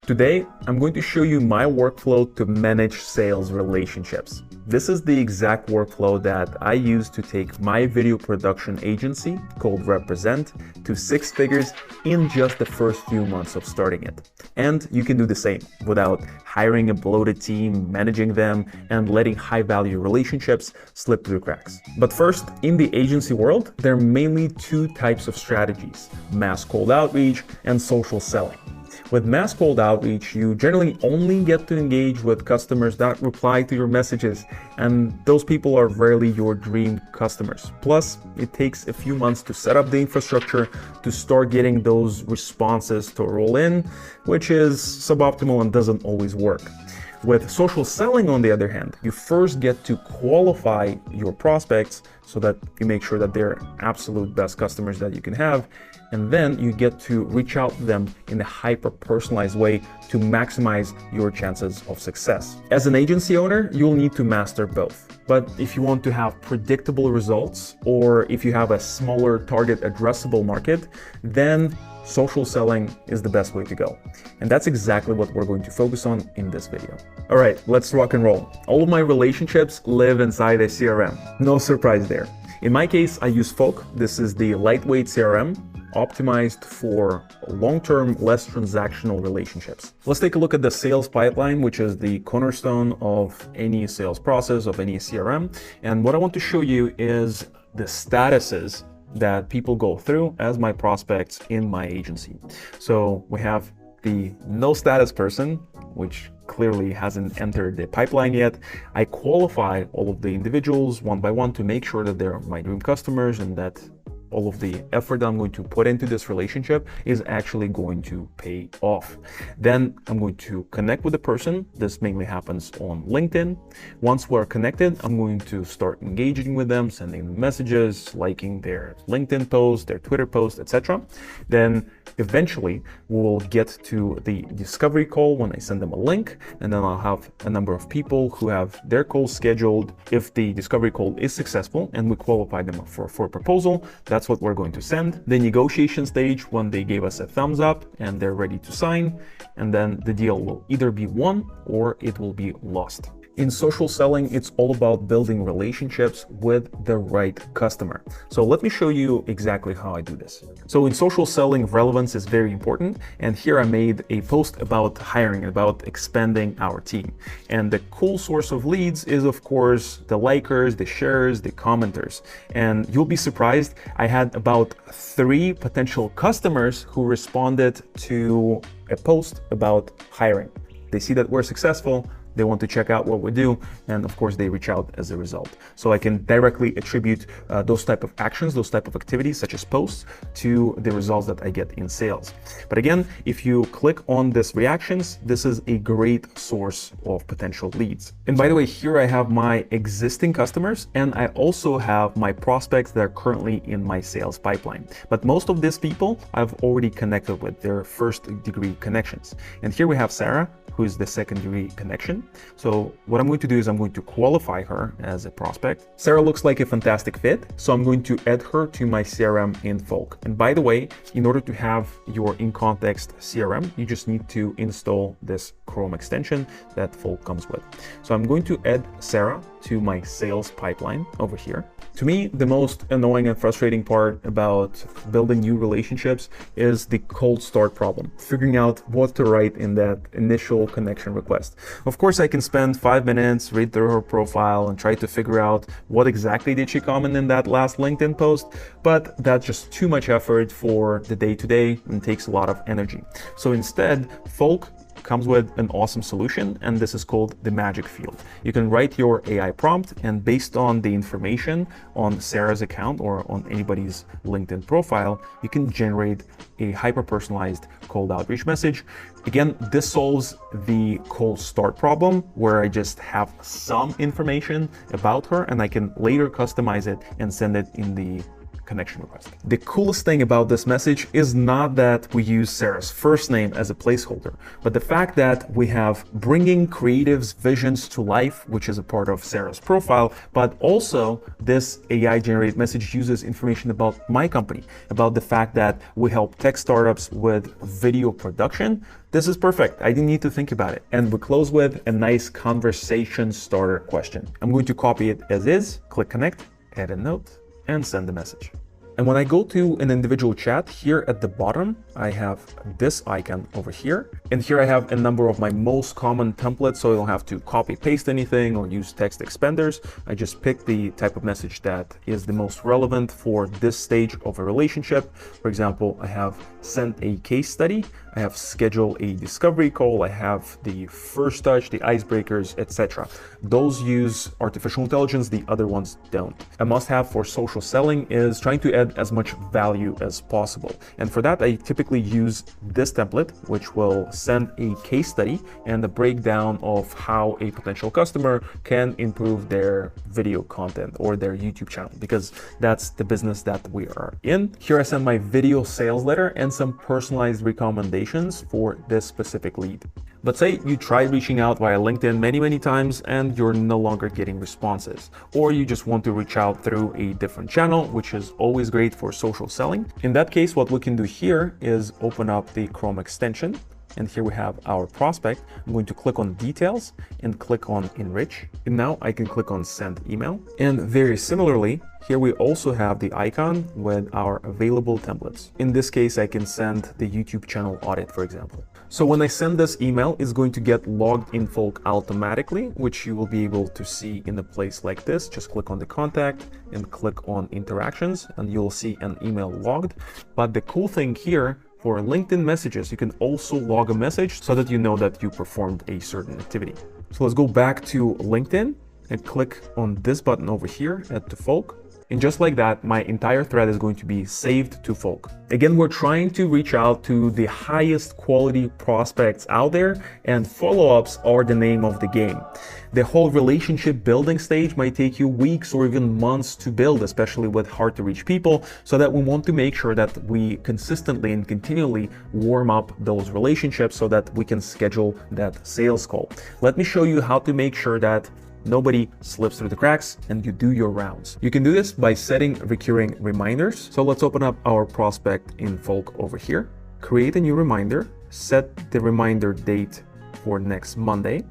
Today, I'm going to show you my workflow to manage sales relationships. This is the exact workflow that I use to take my video production agency called Represent to 6 figures in just the first few months of starting it. And you can do the same without hiring a bloated team, managing them, and letting high-value relationships slip through the cracks. But first, in the agency world, there are mainly 2 types of strategies: mass cold outreach and social selling. With mass cold outreach, you generally only get to engage with customers that reply to your messages, and those people are rarely your dream customers. Plus, it takes a few months to set up the infrastructure to start getting those responses to roll in, which is suboptimal and doesn't always work. With social selling, on the other hand, you first get to qualify your prospects so that you make sure that they're absolute best customers that you can have, and then you get to reach out to them in a hyper-personalized way to maximize your chances of success. As an agency owner, you'll need to master both. But if you want to have predictable results, or if you have a smaller target addressable market, then social selling is the best way to go. And that's exactly what we're going to focus on in this video. All right, let's rock and roll. All of my relationships live inside a CRM. No surprise there. In my case, I use Folk. This is the lightweight CRM optimized for long-term, less transactional relationships. Let's take a look at the sales pipeline, which is the cornerstone of any sales process, of any CRM. And what I want to show you is the statuses that people go through as my prospects in my agency. So we have the no status person, which clearly hasn't entered the pipeline yet. I qualify all of the individuals one by one to make sure that they're my dream customers and that all of the effort I'm going to put into this relationship is actually going to pay off. Then I'm going to connect with the person. This mainly happens on LinkedIn. Once we're connected, I'm going to start engaging with them, sending them messages, liking their LinkedIn posts, their Twitter posts, etc. Then eventually we'll get to the discovery call when I send them a link, and then I'll have a number of people who have their calls scheduled. If the discovery call is successful and we qualify them for a proposal, that's what we're going to send. The negotiation stage, when they gave us a thumbs up and they're ready to sign, and then the deal will either be won or it will be lost. In social selling, it's all about building relationships with the right customer. So let me show you exactly how I do this. So in social selling, relevance is very important. And here I made a post about hiring, about expanding our team. And the cool source of leads is, of course, the likers, the sharers, the commenters. And you'll be surprised, I had about 3 potential customers who responded to a post about hiring. They see that we're successful, they want to check out what we do, and of course they reach out as a result. So I can directly attribute those type of actions, those type of activities such as posts to the results that I get in sales. But again, if you click on this reactions, this is a great source of potential leads. And by the way, here I have my existing customers, and I also have my prospects that are currently in my sales pipeline. But most of these people I've already connected with, their first degree connections. And here we have Sarah, who is the second degree connection. So what I'm going to do is I'm going to qualify her as a prospect. Sarah looks like a fantastic fit, so I'm going to add her to my CRM in Folk. And by the way, in order to have your in-context CRM, you just need to install this Chrome extension that Folk comes with. So I'm going to add Sarah to my sales pipeline over here. To me, the most annoying and frustrating part about building new relationships is the cold start problem, figuring out what to write in that initial connection request. Of course, I can spend 5 minutes, read through her profile and try to figure out what exactly did she comment in that last LinkedIn post, but that's just too much effort for the day-to-day and takes a lot of energy. So instead, Folk comes with an awesome solution, and this is called the magic field. You can write your AI prompt, and based on the information on Sarah's account or on anybody's LinkedIn profile, you can generate a hyper-personalized cold outreach message. Again, this solves the cold start problem where I just have some information about her and I can later customize it and send it in the connection request. The coolest thing about this message is not that we use Sarah's first name as a placeholder, but the fact that we have bringing creatives' visions to life, which is a part of Sarah's profile, but also this AI generated message uses information about my company, about the fact that we help tech startups with video production. This is perfect. I didn't need to think about it. And we close with a nice conversation starter question. I'm going to copy it as is, click connect, add a note, and send the message. And when I go to an individual chat, here at the bottom, I have this icon over here. And here I have a number of my most common templates, so I don't have to copy paste anything or use text expanders. I just pick the type of message that is the most relevant for this stage of a relationship. For example, I have sent a case study, I have scheduled a discovery call, I have the first touch, the icebreakers, etc. Those use artificial intelligence, the other ones don't. A must-have for social selling is trying to add as much value as possible. And for that, I typically use this template, which will send a case study and a breakdown of how a potential customer can improve their video content or their YouTube channel, because that's the business that we are in. Here I send my video sales letter and some personalized recommendations for this specific lead. But say you try reaching out via LinkedIn many times and you're no longer getting responses, or you just want to reach out through a different channel, which is always great for social selling. In that case, what we can do here is open up the Chrome extension. And here we have our prospect. I'm going to click on details and click on enrich. And now I can click on send email. And very similarly, here we also have the icon with our available templates. In this case, I can send the YouTube channel audit, for example. So when I send this email, it's going to get logged in Folk automatically, which you will be able to see in a place like this. Just click on the contact and click on interactions and you'll see an email logged. But the cool thing here, for LinkedIn messages, you can also log a message so that you know that you performed a certain activity. So let's go back to LinkedIn and click on this button over here, add to Folk. And just like that, my entire thread is going to be saved to Folk. Again, we're trying to reach out to the highest quality prospects out there, and follow-ups are the name of the game. The whole relationship building stage might take you weeks or even months to build, especially with hard to reach people, so that we want to make sure that we consistently and continually warm up those relationships so that we can schedule that sales call. Let me show you how to make sure that nobody slips through the cracks and you do your rounds. You can do this by setting recurring reminders. So let's open up our prospect in Folk over here, create a new reminder, set the reminder date for next Monday.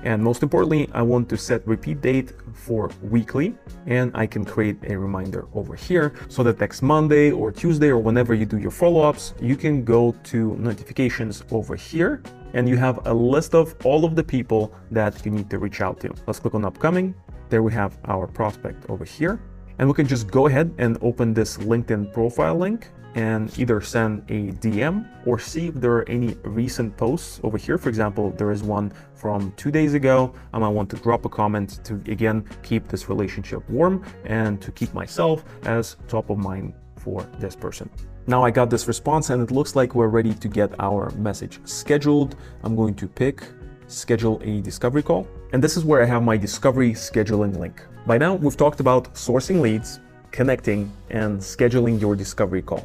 And most importantly, I want to set repeat date for weekly, and I can create a reminder over here so that next Monday or Tuesday or whenever you do your follow-ups, you can go to notifications over here and you have a list of all of the people that you need to reach out to. Let's click on upcoming. There we have our prospect over here, and we can just go ahead and open this LinkedIn profile link and either send a DM or see if there are any recent posts over here. For example, there is one from 2 days ago. I want to drop a comment to, again, keep this relationship warm and to keep myself as top of mind for this person. Now I got this response and it looks like we're ready to get our message scheduled. I'm going to pick schedule a discovery call. And this is where I have my discovery scheduling link. By now, we've talked about sourcing leads, connecting, and scheduling your discovery call.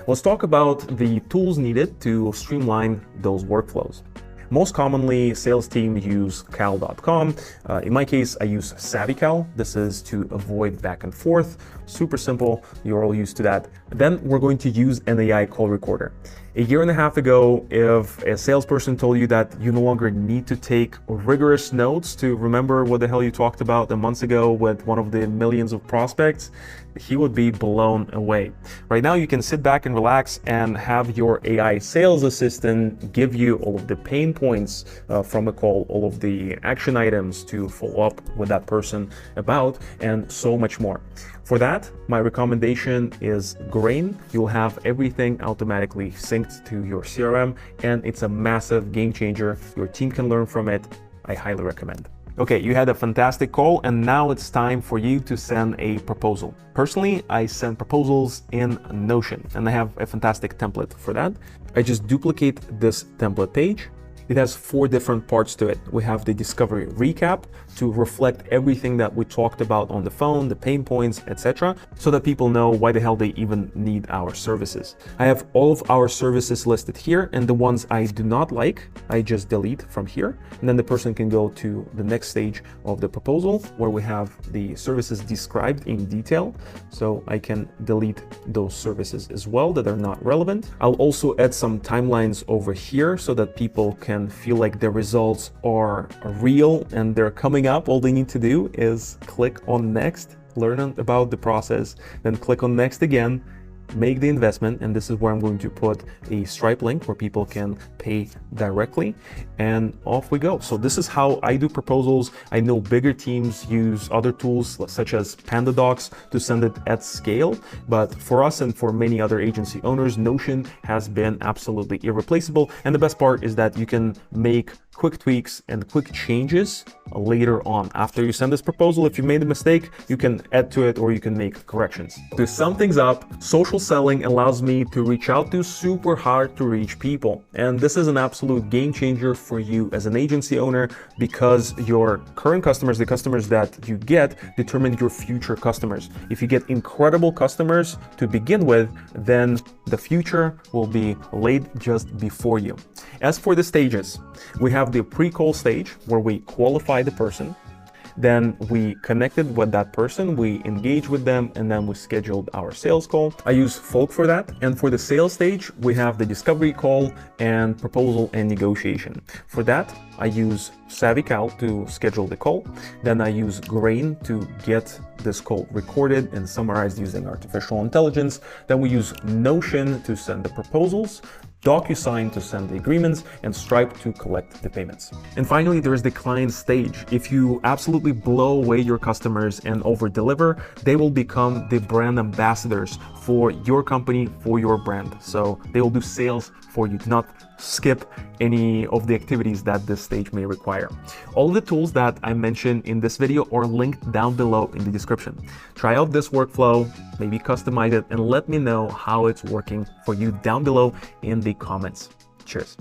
Let's talk about the tools needed to streamline those workflows. Most commonly, sales team use cal.com. In my case, I use SavvyCal. This is to avoid back and forth. Super simple. You're all used to that. Then we're going to use an AI call recorder. A year and a half ago, if a salesperson told you that you no longer need to take rigorous notes to remember what the hell you talked about a month ago with one of the millions of prospects, he would be blown away. Right now, you can sit back and relax and have your AI sales assistant give you all of the pain points from a call, all of the action items to follow up with that person about, and so much more. For that, my recommendation is Grain. You'll have everything automatically synced to your CRM, and it's a massive game changer. Your team can learn from it. I highly recommend. Okay, you had a fantastic call, and now it's time for you to send a proposal. Personally, I send proposals in Notion, and I have a fantastic template for that. I just duplicate this template page, It has 4 different parts to it. We have the discovery recap to reflect everything that we talked about on the phone, the pain points, etc., so that people know why the hell they even need our services. I have all of our services listed here, and the ones I do not like, I just delete from here. And then the person can go to the next stage of the proposal where we have the services described in detail. So I can delete those services as well that are not relevant. I'll also add some timelines over here so that people can feel like the results are real and they're coming up. All they need to do is click on next, learn about the process, then click on next again, make the investment, and this is where I'm going to put a Stripe link where people can pay directly, and off we go. So this is how I do proposals. I know bigger teams use other tools such as PandaDocs to send it at scale, but for us and for many other agency owners, Notion has been absolutely irreplaceable. And the best part is that you can make quick tweaks and quick changes later on. After you send this proposal, if you made a mistake, you can add to it or you can make corrections. To sum things up, social selling allows me to reach out to super hard to reach people. And this is an absolute game changer for you as an agency owner, because your current customers, the customers that you get, determine your future customers. If you get incredible customers to begin with, then the future will be laid just before you. As for the stages, we have the pre-call stage where we qualify the person. Then we connected with that person, we engage with them, and then we scheduled our sales call. I use Folk for that. And for the sales stage, we have the discovery call and proposal and negotiation. For that, I use SavvyCal to schedule the call. Then I use Grain to get this call recorded and summarized using artificial intelligence. Then we use Notion to send the proposals, DocuSign to send the agreements, and Stripe to collect the payments. And finally, there is the client stage. If you absolutely blow away your customers and over-deliver, they will become the brand ambassadors for your company, for your brand. So they will do sales for you. Do not skip any of the activities that this stage may require. All the tools that I mentioned in this video are linked down below in the description. Try out this workflow, maybe customize it, and let me know how it's working for you down below in the comments. Cheers.